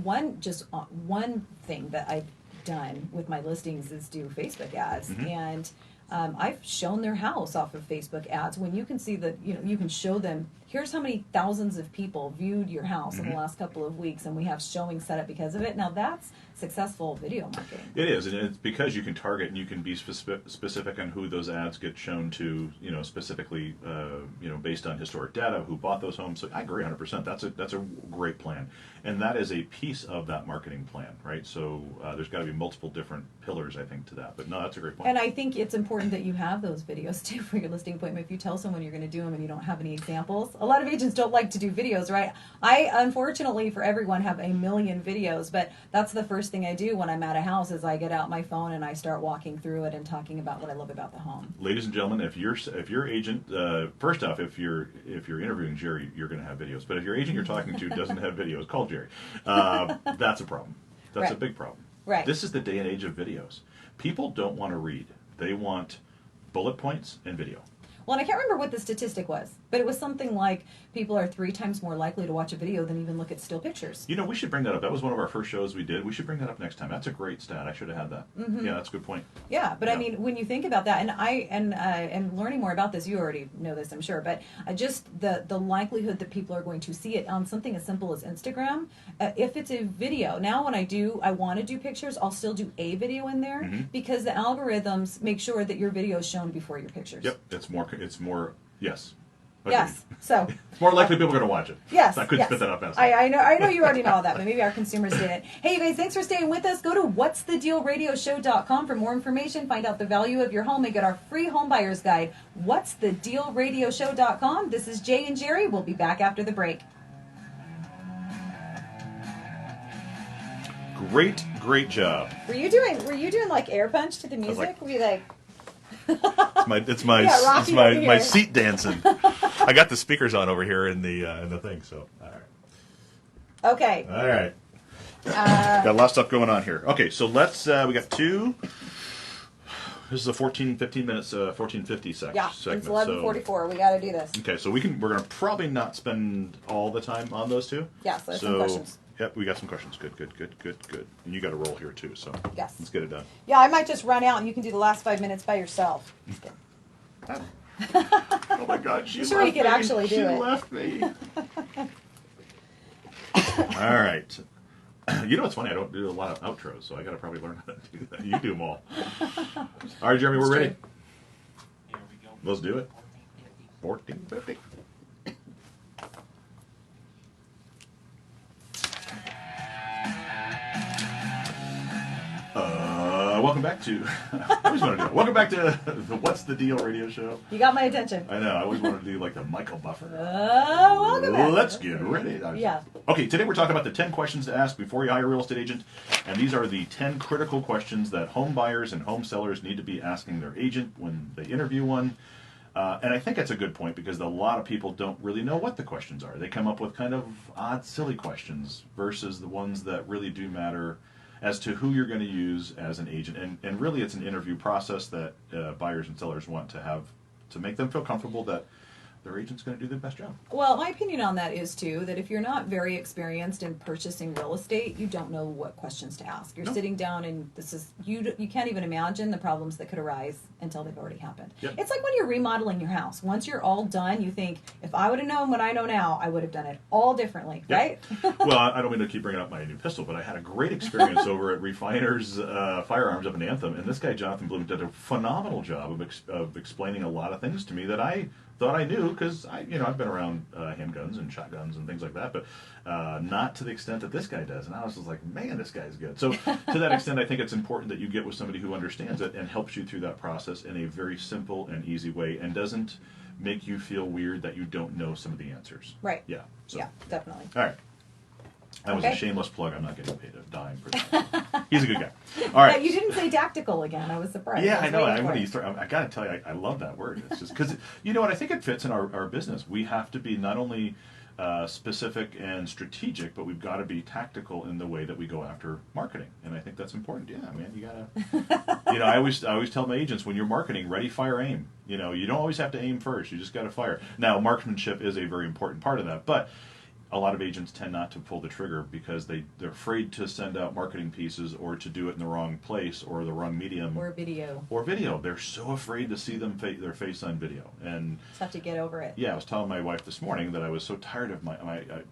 one thing that I've done with my listings is do Facebook ads. And I've shown their house off of Facebook ads. When you can see that, you can show them, here's how many thousands of people viewed your house in the last couple of weeks, and we have showing set up because of it. Now that's successful video marketing. It is, and it's because you can target and you can be specific on who those ads get shown to, specifically, based on historic data, who bought those homes. So I agree 100%. That's a great plan, and that is a piece of that marketing plan, right? So there's got to be multiple different pillars, I think, to that. But no, that's a great point. And I think it's important that you have those videos too for your listing appointment. If you tell someone you're going to do them and you don't have any examples, a lot of agents don't like to do videos, right? I, unfortunately for everyone, have a million videos, but that's the first thing I do when I'm at a house is I get out my phone and I start walking through it and talking about what I love about the home. Ladies and gentlemen, if your agent, first off, if you're interviewing Jheri, you're going to have videos. But if your agent you're talking to doesn't have videos, call Jheri. That's a problem. That's a big problem. Right. This is the day and age of videos. People don't want to read. They want bullet points and video. Well, and I can't remember what the statistic was, but it was something like people are 3 times more likely to watch a video than even look at still pictures. We should bring that up. That was one of our first shows we did. We should bring that up next time. That's a great stat. I should have had that. Yeah, that's a good point. Yeah, but I Yeah. mean, when you think about that, and learning more about this, you already know this, I'm sure, but just the likelihood that people are going to see it on something as simple as Instagram, if it's a video. Now, when I want to do pictures, I'll still do a video in there because the algorithms make sure that your video is shown before your pictures. Yep, it's more. Yes. Agreed. Yes. So. It's more likely people are going to watch it. Yes. I couldn't yes. spit that up fast. I know you already know all that, but maybe our consumers didn't. Hey, you guys, thanks for staying with us. Go to whatsthedealradioshow.com for more information. Find out the value of your home and get our free home buyer's guide. Whatsthedealradioshow.com. This is Jay and Jheri. We'll be back after the break. Great job. Were you doing like air punch to the music? like- Were you like? It's my Yeah, Rocky over my here. seat dancing. I got the speakers on over here in the thing. So all right. Okay. All right. Got a lot of stuff going on here. Okay, so let's, we got two. This is a 15 minutes, 1450 segment. Yeah, it's 11:44. We got to do this. Okay, so we're going to probably not spend all the time on those two. Yeah, so some questions. Yep, we got some questions. Good. And you got a roll here too, so Yes. let's get it done. Yeah, I might just run out and you can do the last 5 minutes by yourself. Oh my God, she sure you left could me. actually do She it. left me. All right. You know what's funny? I don't do a lot of outros, so I got to probably learn how to do that. You do them all. All right, Jeremy, we're ready. Here we go. Let's do it. 1450. Welcome back to. I always want to do it. Welcome back to the What's the Deal radio show. You got my attention. I know. I always wanted to do like the Michael Buffer. Welcome back. Let's get ready. Yeah. Okay, today we're talking about the 10 questions to ask before you hire a real estate agent. And these are the 10 critical questions that home buyers and home sellers need to be asking their agent when they interview one. And I think that's a good point because a lot of people don't really know what the questions are. They come up with kind of odd, silly questions versus the ones that really do matter as to who you're going to use as an agent. And really it's an interview process that buyers and sellers want to have to make them feel comfortable that their agent's going to do the best job. Well, my opinion on that is too that if you're not very experienced in purchasing real estate, you don't know what questions to ask. You're sitting down and this is you can't even imagine the problems that could arise until they've already happened. Yep. It's like when you're remodeling your house. Once you're all done, you think if I would have known what I know now, I would have done it all differently, right? Well, I don't mean to keep bringing up my new pistol, but I had a great experience over at Refiners Firearms up in Anthem, and this guy Jonathan Bloom did a phenomenal job of explaining a lot of things to me that I thought I knew because I've been around handguns and shotguns and things like that, but not to the extent that this guy does. And I was just like, man, this guy's good. So to that extent, I think it's important that you get with somebody who understands it and helps you through that process in a very simple and easy way and doesn't make you feel weird that you don't know some of the answers. Right. Yeah. So. Yeah, definitely. All right. That was a Okay. shameless plug. I'm not getting paid a dime for that. He's a good guy. All right. Yeah, you didn't say tactical again. I was surprised. Yeah, was I know. waiting for it. I got to tell you, I love that word. It's just because, you know what, I think it fits in our business. We have to be not only specific and strategic, but we've got to be tactical in the way that we go after marketing. And I think that's important. Yeah, man, you got to, I always tell my agents, when you're marketing, ready, fire, aim. You don't always have to aim first. You just got to fire. Now, marksmanship is a very important part of that, but a lot of agents tend not to pull the trigger because they're afraid to send out marketing pieces or to do it in the wrong place or the wrong medium. Or video. Or video. They're so afraid to see their face on video. And Just have to get over it. yeah, I was telling my wife this morning that I was so tired of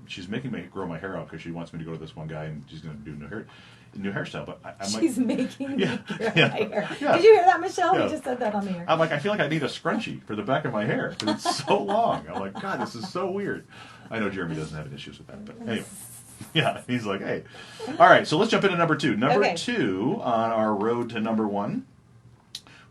she's making me grow my hair out because she wants me to go to this one guy and she's going to do new hairstyle. But I'm She's making me grow my hair. Yeah. Did you hear that, Michelle? Yeah. We just said that on the air. I'm like, I feel like I need a scrunchie for the back of my hair because it's so long. I'm like, God, this is so weird. I know Jeremy doesn't have any issues with that, but anyway. Yeah, he's like, hey. All right, so let's jump into number two. Number two on our road to number one.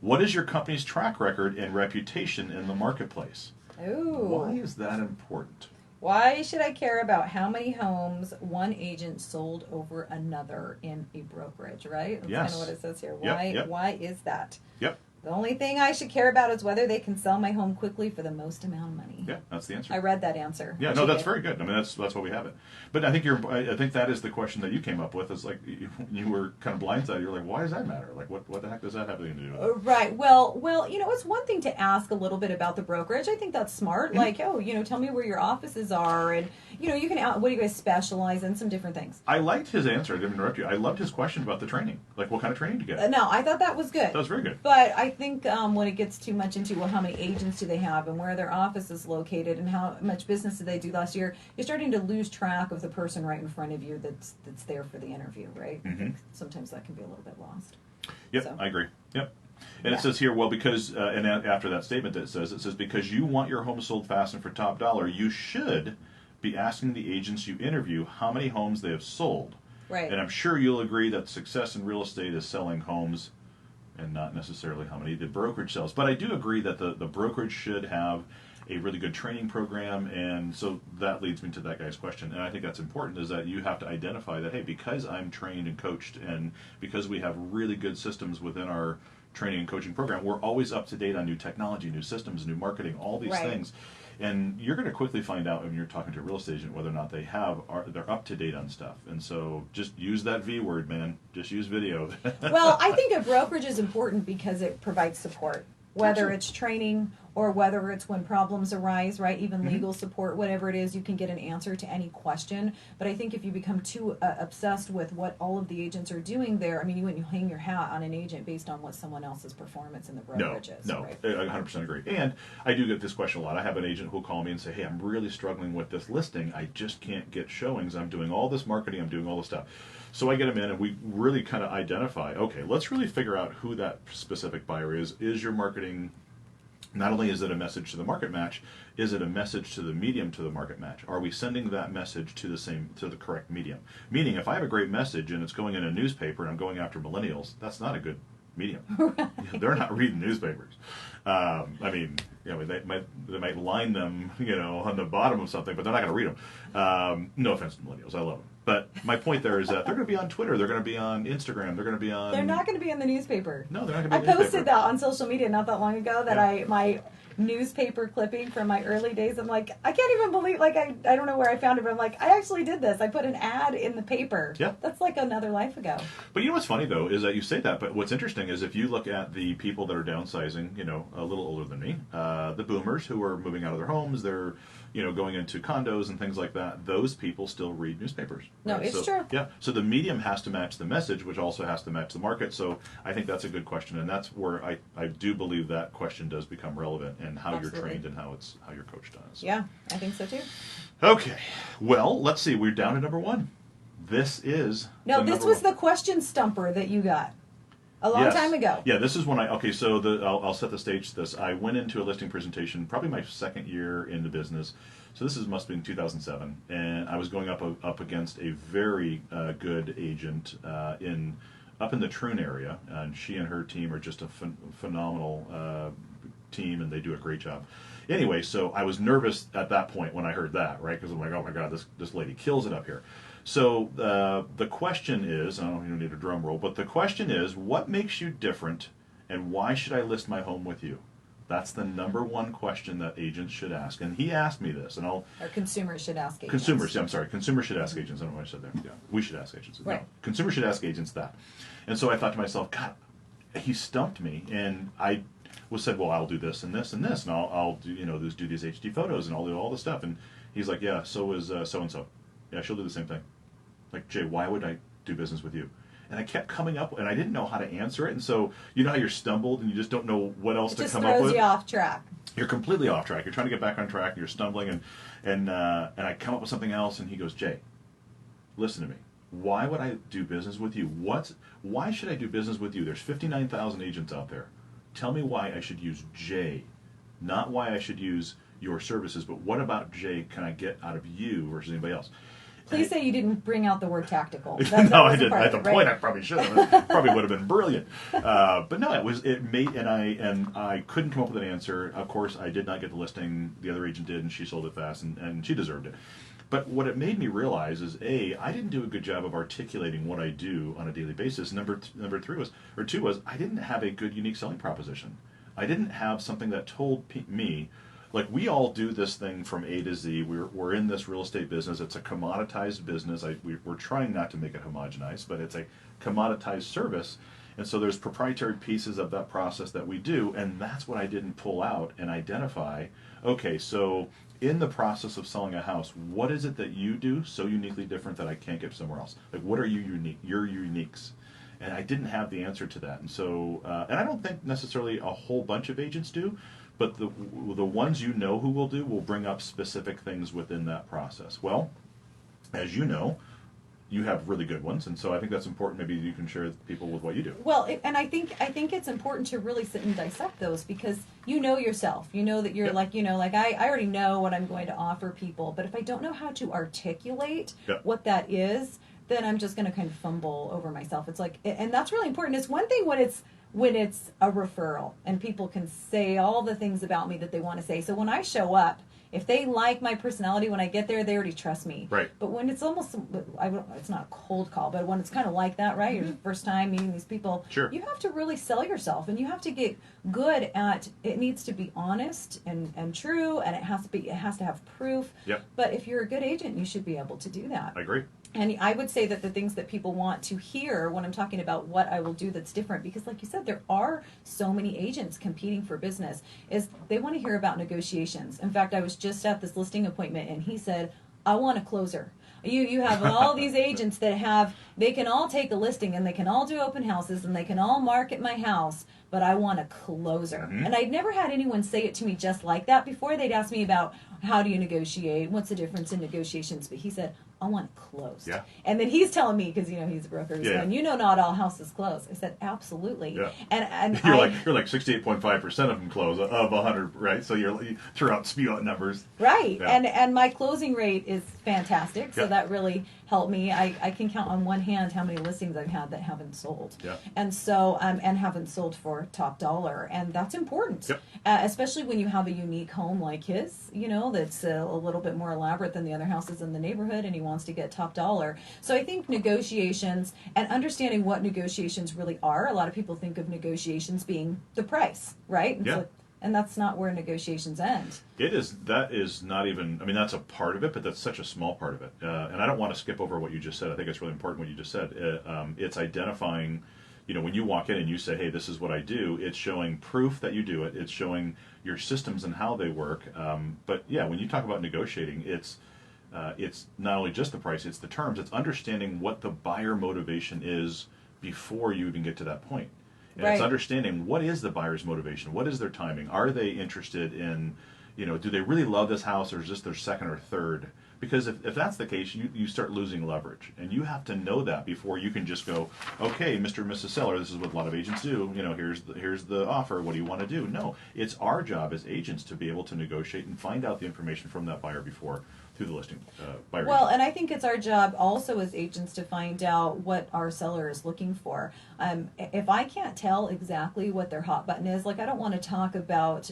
What is your company's track record and reputation in the marketplace? Ooh. Why is that important? Why should I care about how many homes one agent sold over another in a brokerage, right? That's Yes. kind of what it says here. Yep. Why is that? Yep. The only thing I should care about is whether they can sell my home quickly for the most amount of money. Yeah, that's the answer. I read that answer. Yeah, no, that's very good. I mean, that's why we have it. But I think I think that is the question that you came up with. Is like you were kind of blindsided. You're like, why does that matter? Like, what the heck does that have anything to do with it? Right. Well, it's one thing to ask a little bit about the brokerage. I think that's smart. Mm-hmm. Like, tell me where your offices are, and you can. What do you guys specialize in? Some different things. I liked his answer. I didn't interrupt you. I loved his question about the training. Like, what kind of training do you get? No, I thought that was good. That was very good. But I think when it gets too much into how many agents do they have and where their office is located and how much business did they do last year, you're starting to lose track of the person right in front of you that's there for the interview, right? I think sometimes that can be a little bit lost. Yep, So. I agree. Yep. And it says here, well, because, and after that statement it says, because you want your home sold fast and for top dollar, you should be asking the agents you interview how many homes they have sold. Right. And I'm sure you'll agree that success in real estate is selling homes and not necessarily how many the brokerage sells. But I do agree that the brokerage should have a really good training program, and so that leads me to that guy's question. And I think that's important, is that you have to identify that, hey, because I'm trained and coached, and because we have really good systems within our training and coaching program, we're always up to date on new technology, new systems, new marketing, all these things. And you're going to quickly find out when you're talking to a real estate agent whether or not they're up to date on stuff. And so just use that V word, man. Just use video. Well, I think a brokerage is important because it provides support, whether Absolutely. it's training or whether it's when problems arise, right? Even Mm-hmm. legal support, whatever it is, you can get an answer to any question. But I think if you become too obsessed with what all of the agents are doing there, I mean, you wouldn't hang your hat on an agent based on what someone else's performance in the brokerage is. No, Right? I 100% agree. And I do get this question a lot. I have an agent who'll call me and say, hey, I'm really struggling with this listing. I just can't get showings. I'm doing all this marketing. I'm doing all this stuff. So I get them in and we really kind of identify, okay, let's really figure out who that specific buyer is. Is your marketing, not only is it a message to the market match, is it a message to the medium to the market match? Are we sending that message to the correct medium? Meaning, if I have a great message and it's going in a newspaper and I'm going after millennials, that's not a good medium. They're not reading newspapers. I mean, they might line them, on the bottom of something, but they're not going to read them. No offense to millennials, I love them. But my point there is that they're going to be on Twitter, they're going to be on Instagram, they're going to be on. They're not going to be in the newspaper. No, they're not going to I be in the newspaper. posted that on social media not that long ago that Yeah. my newspaper clipping from my early days. I'm like, I can't even believe, like, I don't know where I found it, but I'm like, I actually did this. I put an ad in the paper. Yeah. That's like another life ago. But you know what's funny though is that you say that, but what's interesting is if you look at the people that are downsizing, a little older than me, the boomers who are moving out of their homes, they're going into condos and things like that. Those people still read newspapers. No, right? it's So, true. Yeah. So the medium has to match the message, which also has to match the market. So I think that's a good question, and that's where I do believe that question does become relevant and how Absolutely. you're trained and how you're coached on it. So. Yeah, I think so too. Okay. Well, let's see. We're down to number one. This is No, the this number was one. the question stumper that you got a long Yes. time ago. Yeah, this is when so I'll set the stage to this. I went into a listing presentation, probably my second year in the business. So this must have been 2007, and I was going up against a very good agent up in the Troon area, and she and her team are just a phenomenal team, and they do a great job. Anyway, so I was nervous at that point when I heard that, right? Because I'm like, oh my God, this lady kills it up here. So the question is, I don't need a drum roll, but the question is, what makes you different, and why should I list my home with you? That's the number one question that agents should ask. And he asked me this, and Or consumers should ask agents. consumers should ask agents. I don't know what I said there. Yeah, we should ask agents. Right. No, consumers should ask agents that. And so I thought to myself, God, he stumped me, and I said, well, I'll do this and this and this, and I'll do do these HD photos, and I'll do all this stuff. And he's like, yeah, so is so and so. Yeah, she'll do the same thing. Like, Jay, why would I do business with you? And I kept coming up, and I didn't know how to answer it. And so, you know how you're stumbled, and you just don't know what else It to just come up throws with? you off track. You're completely off track. You're trying to get back on track, and you're stumbling, and I come up with something else, and he goes, Jay, listen to me. Why would I do business with you? Why should I do business with you? There's 59,000 agents out there. Tell me why I should use Jay, not why I should use your services, but what about Jay can I get out of you versus anybody else? Please say you didn't bring out the word tactical. No, I didn't. part At of the it, point, right? I probably should have. It probably would have been brilliant. But no, I couldn't come up with an answer. Of course, I did not get the listing. The other agent did, and she sold it fast, and she deserved it. But what it made me realize is, A, I didn't do a good job of articulating what I do on a daily basis. Number two was I didn't have a good unique selling proposition. I didn't have something that told me, like, we all do this thing from A to Z. We're in this real estate business. It's a commoditized business. We're trying not to make it homogenized, but it's a commoditized service. And so there's proprietary pieces of that process that we do, and that's what I didn't pull out and identify. Okay, so in the process of selling a house, what is it that you do so uniquely different that I can't get somewhere else? Like, what are your uniques? And I didn't have the answer to that. And so, and I don't think necessarily a whole bunch of agents do, but the ones who will bring up specific things within that process. Well, as you know, you have really good ones, and so I think that's important. Maybe you can share with people with what you do. Well, and I think it's important to really sit and dissect those because you know yourself. You know that you're Yep. like I already know what I'm going to offer people, but if I don't know how to articulate Yep. what that is, then I'm just going to kind of fumble over myself. It's like, and that's really important. It's one thing when it's a referral and people can say all the things about me that they want to say. So when I show up If they like my personality when I get there, they already trust me. Right. But when it's almost, it's not a cold call, but when it's kind of like that, right? You're the first time meeting these people. Sure. You have to really sell yourself, and you have to get good at. It needs to be honest and true, and it has to have proof. Yep. But if you're a good agent, you should be able to do that. I agree. And I would say that the things that people want to hear when I'm talking about what I will do that's different, because like you said, there are so many agents competing for business, is they want to hear about negotiations. In fact, I was just at this listing appointment and he said, I want a closer. You have all these agents that they can all take a listing and they can all do open houses and they can all market my house, but I want a closer. Mm-hmm. And I'd never had anyone say it to me just like that before. They'd ask me about how do you negotiate, what's the difference in negotiations, but he said, I want it closed. Yeah. And then he's telling me, because he's a broker, he's Yeah. going, not all houses close. I said, absolutely. Yeah. And You're like 68.5% of them close of 100, right? So you throw out spew out numbers. right. Yeah. And my closing rate is fantastic. So Yeah. that really helped me. I can count on one hand how many listings I've had that haven't sold. Yeah. And so and haven't sold for top dollar, and that's important. Yep. Especially when you have a unique home like his, that's a little bit more elaborate than the other houses in the neighborhood, and he wants to get top dollar. So I think negotiations and understanding what negotiations really are. A lot of people think of negotiations being the price, right? And Yeah. so, and that's not where negotiations end. That is not even, I mean, that's a part of it, but that's such a small part of it. And I don't want to skip over what you just said. I think it's really important what you just said. It's identifying, when you walk in and you say, hey, this is what I do, it's showing proof that you do it. It's showing your systems and how they work. But yeah, when you talk about negotiating, it's not only just the price, it's the terms. It's understanding what the buyer motivation is before you even get to that point. And it's Right. understanding what is the buyer's motivation, what is their timing, are they interested in, do they really love this house, or is this their second or third? Because if that's the case, you start losing leverage, and you have to know that before you can just go, okay, Mr. and Mrs. Seller, this is what a lot of agents do. Here's the offer. What do you want to do? No, it's our job as agents to be able to negotiate and find out the information from that buyer before through the listing buyer. Well, agent. and I think it's our job also as agents to find out what our seller is looking for. If I can't tell exactly what their hot button is, like I don't want to talk about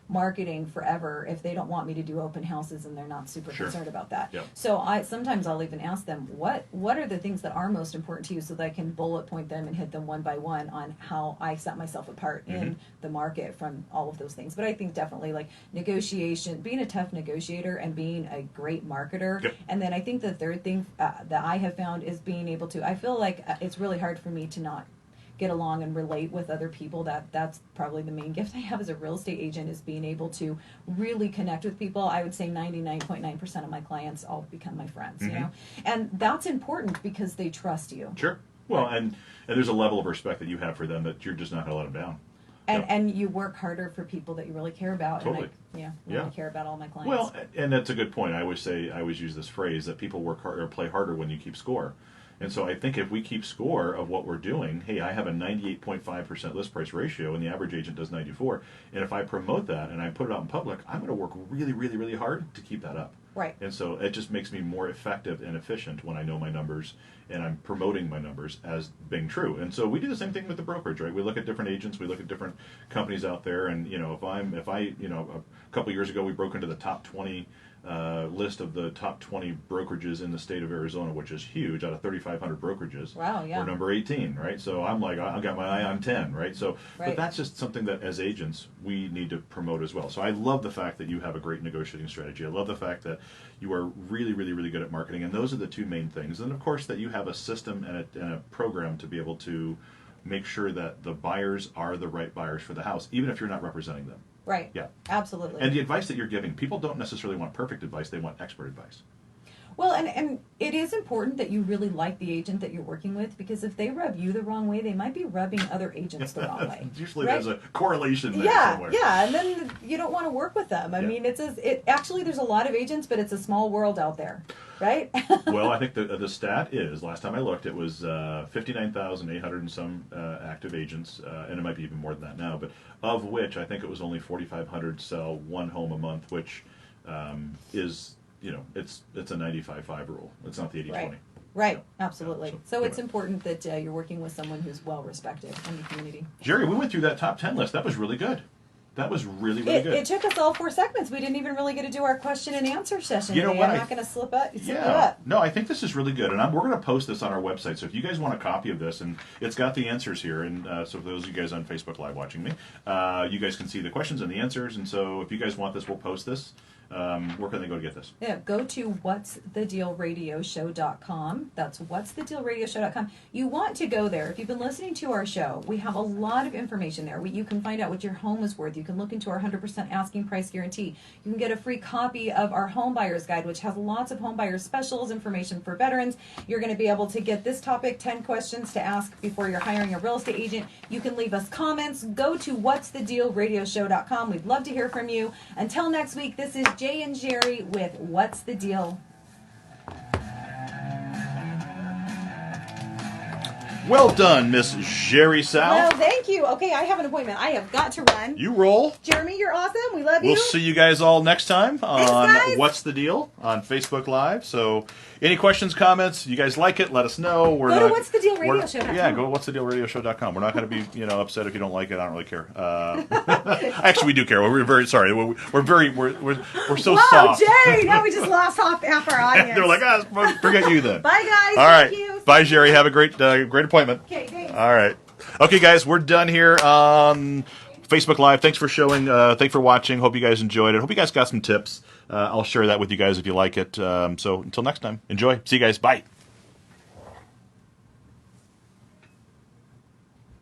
marketing forever if they don't want me to do open houses and they're not super Sure. concerned about that. Yep. So sometimes I'll even ask them, what are the things that are most important to you, so that I can bullet point them and hit them one by one on how I set myself apart in the market from all of those things. But I think definitely like negotiation, being a tough negotiator and being a great marketer. Yep. And then I think the third thing that I have found is being able to, I feel like it's really hard for me to not get along and relate with other people. That's probably the main gift I have as a real estate agent, is being able to really connect with people. I would say 99.9% of my clients all become my friends, and that's important because they trust you. Sure. Well, and there's a level of respect that you have for them that you're just not going to let them down. And you work harder for people that you really care about. Totally. And I Yeah. really care about all my clients. Well, and that's a good point. I always use this phrase that people work hard or play harder when you keep score. And so I think if we keep score of what we're doing, hey, I have a 98.5% list price ratio and the average agent does 94. And if I promote that and I put it out in public, I'm going to work really, really, really hard to keep that up. Right. And so it just makes me more effective and efficient when I know my numbers and I'm promoting my numbers as being true. And so we do the same thing with the brokerage, right? We look at different agents, we look at different companies out there, and if I a couple years ago we broke into the top 20 list of the top 20 brokerages in the state of Arizona, which is huge, out of 3,500 brokerages. Wow, yeah. We're number 18, right? So I'm like, I got my eye on 10, right? So, Right. But that's just something that as agents we need to promote as well. So I love the fact that you have a great negotiating strategy. I love the fact that you are really, really, really good at marketing, and those are the two main things. And of course that you have a system and a program to be able to make sure that the buyers are the right buyers for the house, even if you're not representing them. Right. Yeah. Absolutely. And the advice that you're giving, people don't necessarily want perfect advice, they want expert advice. Well, and it is important that you really like the agent that you're working with, because if they rub you the wrong way, they might be rubbing other agents the wrong way. Usually right? there's a correlation there Yeah, somewhere. yeah, and then you don't want to work with them. I Yeah. mean, actually there's a lot of agents, but it's a small world out there, right? Well, I think the stat is, last time I looked, it was 59,800 and some active agents, and it might be even more than that now, but of which I think it was only 4,500 sell one home a month, which is, it's a 95-5 rule. It's not the 80-20. Right. Right, absolutely. Yeah, So it's anyway. important that you're working with someone who's well respected in the community. Jheri, we went through that top 10 list. That was really good. That was really, really good. It took us all 4 segments. We didn't even really get to do our question and answer session. You know today. what? I'm not going to slip it Yeah. up. No, I think this is really good, and we're going to post this on our website. So if you guys want a copy of this, and it's got the answers here, and so for those of you guys on Facebook Live watching me, you guys can see the questions and the answers. And so if you guys want this, we'll post this. Where can they go to get this? Yeah, go to whatsthedealradioshow.com. That's whatsthedealradioshow.com. You want to go there. If you've been listening to our show, we have a lot of information there. You can find out what your home is worth. You can look into our 100% asking price guarantee. You can get a free copy of our home buyer's guide, which has lots of home buyer specials, information for veterans. You're going to be able to get this topic, 10 questions to ask before you're hiring a real estate agent. You can leave us comments. Go to whatsthedealradioshow.com. We'd love to hear from you. Until next week, this is Jay and Jheri with What's the Deal? Well done, Miss Jheri South. Well, thank you. Okay, I have an appointment. I have got to run. You roll. Jeremy, you're awesome. We love you. We'll see you guys all next time on guys. What's the Deal on Facebook Live. So, any questions, comments? You guys like it? Let us know. Go to whatsthedealradioshow.com. Yeah, go to whatsthedealradioshow.com. We're not going to be upset if you don't like it. I don't really care. Actually, we do care. We're very sorry. We're so Wow, soft. Jay! Now we just lost half our audience. They're like, forget you then. Bye, guys. All right. Thank you. Bye, Jheri. Have a great appointment. Okay, thanks. All right. Okay, guys, we're done here on Facebook Live. Thanks for showing. Thanks for watching. Hope you guys enjoyed it. Hope you guys got some tips. I'll share that with you guys if you like it. So until next time, enjoy. See you guys. Bye.